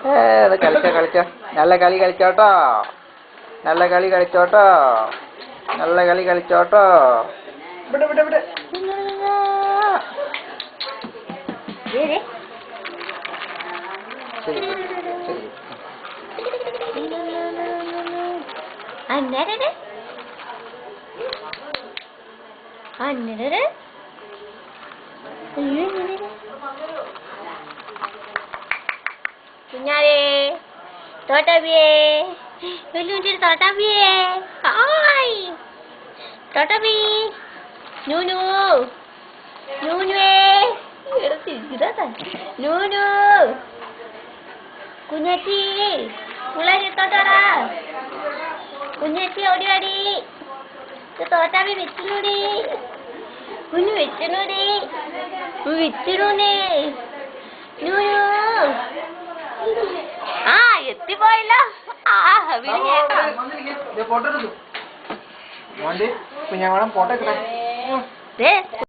കളിച്ചോ കളിച്ചോ, നല്ല കളി കളിച്ചോട്ടോ, നല്ല കളി കളിച്ചോട്ടോ, നല്ല കളി കളിച്ചോട്ടോ. ഇവിടെ ഇവിടെ ഇവിടെ കുഞ്ഞാരേ തോട്ടബിയേ തോട്ടബിയേ ഹായ് തോട്ടബി നൂനു നൂനുവേ നൂനു കുഞ്ഞാച്ചി പിള്ളേരെത്തോട്ടാറാ കുഞ്ഞാച്ചി ഓടി വാടി തോട്ടാബി വെച്ചിനൂടി കുഞ്ഞു വെച്ചിനൂടി വെച്ചിനൂനേ നൂനു ആ എത്തിപ്പോയല്ലോ. ഫോട്ടോ എടുത്തു കുഞ്ഞാ ഫോട്ടോ എടുക്കട്ടെ.